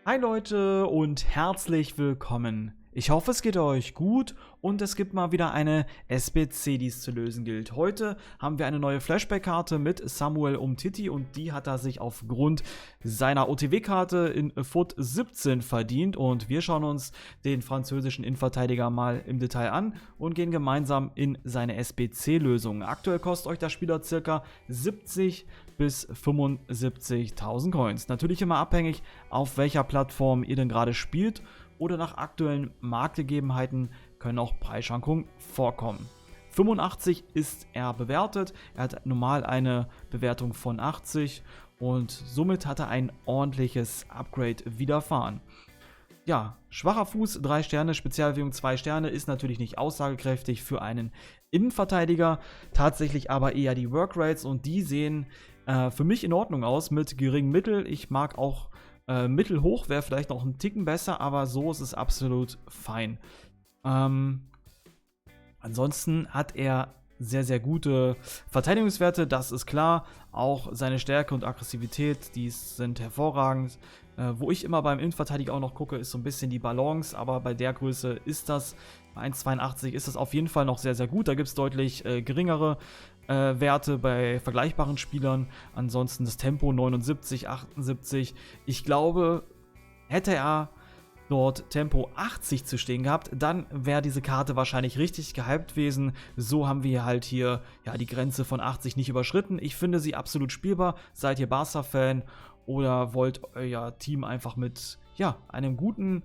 Hi Leute und herzlich willkommen. Ich hoffe, es geht euch gut und es gibt mal wieder eine SBC, die es zu lösen gilt. Heute haben wir eine neue Flashback-Karte mit Samuel Umtiti und die hat er sich aufgrund seiner OTW-Karte in FUT 17 verdient. Und wir schauen uns den französischen Innenverteidiger mal im Detail an und gehen gemeinsam in seine SBC-Lösung. Aktuell kostet euch der Spieler ca. 70 bis 75.000 Coins. Natürlich immer abhängig, auf welcher Plattform ihr denn gerade spielt, oder nach aktuellen Marktgegebenheiten können auch Preisschwankungen vorkommen. 85 ist er bewertet, er hat normal eine Bewertung von 80 und somit hat er ein ordentliches Upgrade widerfahren. Ja, schwacher Fuß, 3 Sterne, Spezialwährung 2 Sterne, ist natürlich nicht aussagekräftig für einen Innenverteidiger, tatsächlich aber eher die Workrates und die sehen für mich in Ordnung aus mit geringem Mittel. Ich mag auch mittelhoch, wäre vielleicht noch ein Ticken besser, aber so ist es absolut fein. Ansonsten hat er sehr, sehr gute Verteidigungswerte, das ist klar. Auch seine Stärke und Aggressivität, die sind hervorragend. Wo ich immer beim Innenverteidiger auch noch gucke, ist so ein bisschen die Balance, aber bei der Größe ist das, bei 1,82 ist das auf jeden Fall noch sehr, sehr gut. Da gibt es deutlich geringere Werte bei vergleichbaren Spielern. Ansonsten das Tempo 79, 78. Ich glaube, hätte er dort Tempo 80 zu stehen gehabt, dann wäre diese Karte wahrscheinlich richtig gehypt gewesen. So haben wir halt hier ja die Grenze von 80 nicht überschritten. Ich finde sie absolut spielbar. Seid ihr Barca-Fan oder wollt euer Team einfach mit ja, einer guten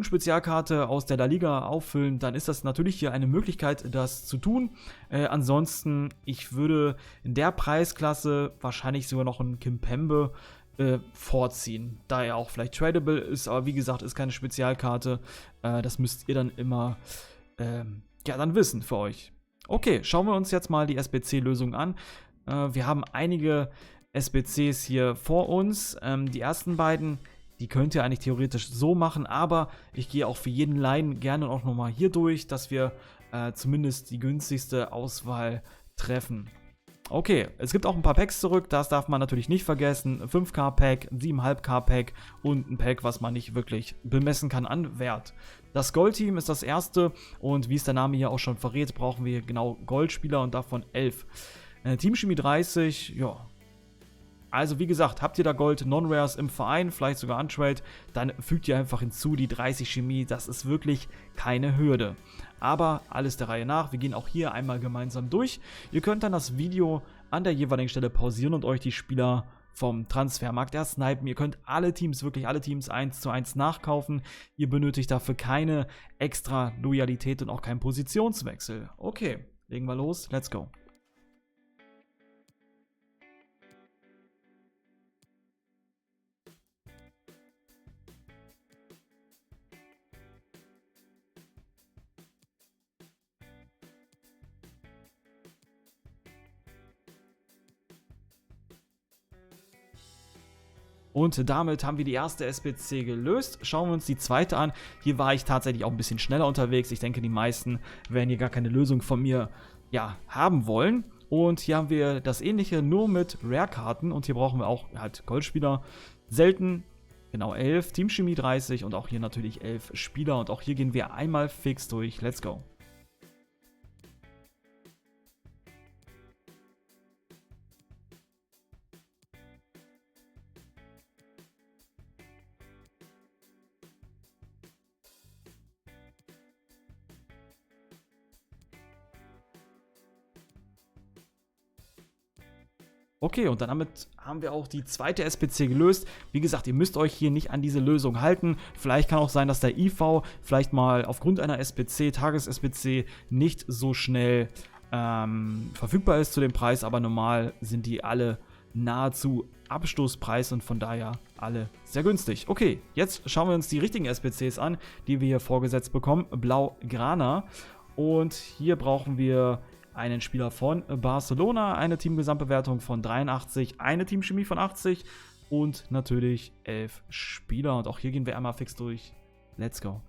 Spezialkarte aus der La Liga auffüllen, dann ist das natürlich hier eine Möglichkeit, das zu tun. Ansonsten, ich würde in der Preisklasse wahrscheinlich sogar noch einen Kimpembe vorziehen, da er auch vielleicht tradable ist, aber wie gesagt, ist keine Spezialkarte. Das müsst ihr dann immer ja, dann wissen für euch. Okay, schauen wir uns jetzt mal die SBC-Lösung an. Wir haben einige SBCs hier vor uns. Die ersten beiden, die könnt ihr eigentlich theoretisch so machen, aber ich gehe auch für jeden Line gerne auch nochmal hier durch, dass wir zumindest die günstigste Auswahl treffen. Okay, es gibt auch ein paar Packs zurück, das darf man natürlich nicht vergessen. 5K-Pack, 7,5K-Pack und ein Pack, was man nicht wirklich bemessen kann an Wert. Das Gold-Team ist das erste und wie es der Name hier auch schon verrät, brauchen wir genau Goldspieler und davon 11. Teamchemie 30, ja. Also wie gesagt, habt ihr da Gold Non-Rares im Verein, vielleicht sogar Untrade, dann fügt ihr einfach hinzu die 30 Chemie, das ist wirklich keine Hürde. Aber alles der Reihe nach, wir gehen auch hier einmal gemeinsam durch. Ihr könnt dann das Video an der jeweiligen Stelle pausieren und euch die Spieler vom Transfermarkt erst snipen. Ihr könnt alle Teams, wirklich alle Teams 1:1 nachkaufen. Ihr benötigt dafür keine extra Loyalität und auch keinen Positionswechsel. Okay, legen wir los, let's go. Und damit haben wir die erste SBC gelöst. Schauen wir uns die zweite an. Hier war ich tatsächlich auch ein bisschen schneller unterwegs. Ich denke, die meisten werden hier gar keine Lösung von mir ja, haben wollen. Und hier haben wir das ähnliche, nur mit Rare-Karten. Und hier brauchen wir auch halt Goldspieler. Selten, genau 11, Teamchemie 30 und auch hier natürlich 11 Spieler. Und auch hier gehen wir einmal fix durch. Let's go. Okay, und dann damit haben wir auch die zweite SBC gelöst. Wie gesagt, ihr müsst euch hier nicht an diese Lösung halten. Vielleicht kann auch sein, dass der IV vielleicht mal aufgrund einer SBC, Tages-SBC, nicht so schnell verfügbar ist zu dem Preis, aber normal sind die alle nahezu Abstoßpreis und von daher alle sehr günstig. Okay, jetzt schauen wir uns die richtigen SBCs an, die wir hier vorgesetzt bekommen. Blaugrana. Und hier brauchen wir einen Spieler von Barcelona, eine Teamgesamtbewertung von 83, eine Teamchemie von 80 und natürlich 11 Spieler. Und auch hier gehen wir einmal fix durch. Let's go.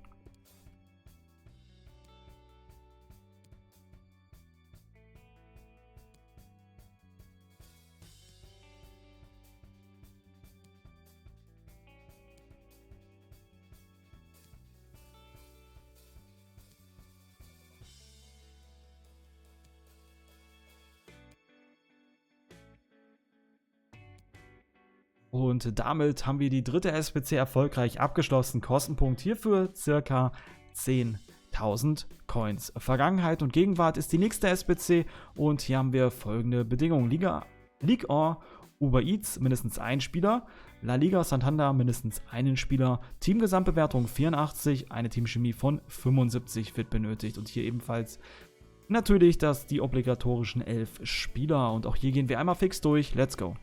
Und damit haben wir die dritte SBC erfolgreich abgeschlossen. Kostenpunkt hierfür circa 10.000 Coins. Vergangenheit und Gegenwart ist die nächste SBC und hier haben wir folgende Bedingungen. Ligue 1, Uber Eats, mindestens ein Spieler. La Liga Santander, mindestens einen Spieler. Teamgesamtbewertung 84, eine Teamchemie von 75 wird benötigt. Und hier ebenfalls natürlich die obligatorischen 11 Spieler. Und auch hier gehen wir einmal fix durch. Let's go.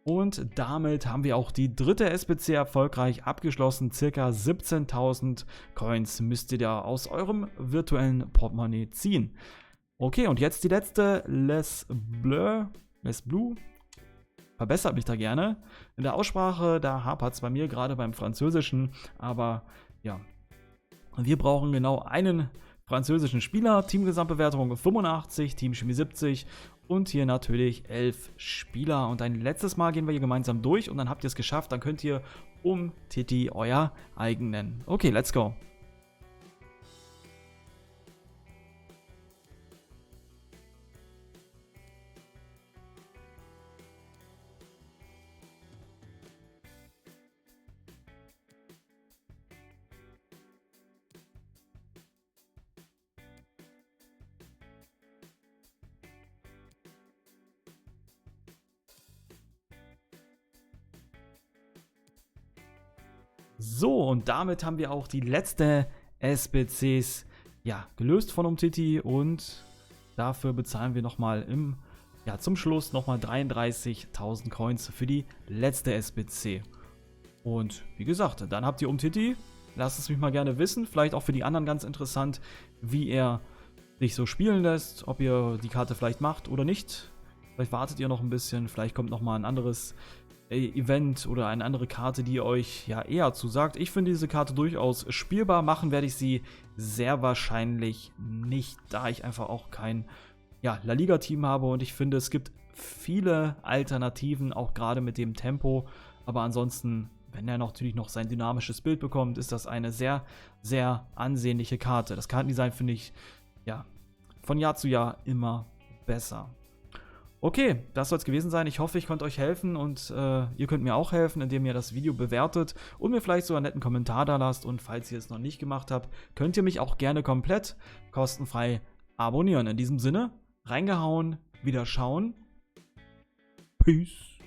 Und damit haben wir auch die dritte SBC erfolgreich abgeschlossen. Circa 17.000 Coins müsst ihr da aus eurem virtuellen Portemonnaie ziehen. Okay, und jetzt die letzte, Les Bleu. Verbessert mich da gerne. In der Aussprache, da hapert es bei mir gerade beim Französischen. Aber ja, wir brauchen genau einen französischen Spieler. Teamgesamtbewertung 85, Teamchemie 70. Und hier natürlich 11 Spieler. Und ein letztes Mal gehen wir hier gemeinsam durch und dann habt ihr es geschafft. Dann könnt ihr Umtiti euer eigen nennen. Okay, let's go. So, und damit haben wir auch die letzte SBCs gelöst von Umtiti und dafür bezahlen wir nochmal zum Schluss nochmal 33.000 Coins für die letzte SBC. Und wie gesagt, dann habt ihr Umtiti. Lasst es mich mal gerne wissen. Vielleicht auch für die anderen ganz interessant, wie er sich so spielen lässt. Ob ihr die Karte vielleicht macht oder nicht. Vielleicht wartet ihr noch ein bisschen. Vielleicht kommt nochmal ein anderes Event oder eine andere Karte, die euch eher zusagt. Ich finde diese Karte durchaus spielbar. Machen werde ich sie sehr wahrscheinlich nicht, da ich einfach auch kein La Liga-Team habe und ich finde, es gibt viele Alternativen, auch gerade mit dem Tempo. Aber ansonsten, wenn er natürlich noch sein dynamisches Bild bekommt, ist das eine sehr, sehr ansehnliche Karte. Das Kartendesign finde ich von Jahr zu Jahr immer besser. Okay, das soll es gewesen sein. Ich hoffe, ich konnte euch helfen und ihr könnt mir auch helfen, indem ihr das Video bewertet und mir vielleicht so einen netten Kommentar da lasst. Und falls ihr es noch nicht gemacht habt, könnt ihr mich auch gerne komplett kostenfrei abonnieren. In diesem Sinne, reingehauen, wieder schauen. Peace.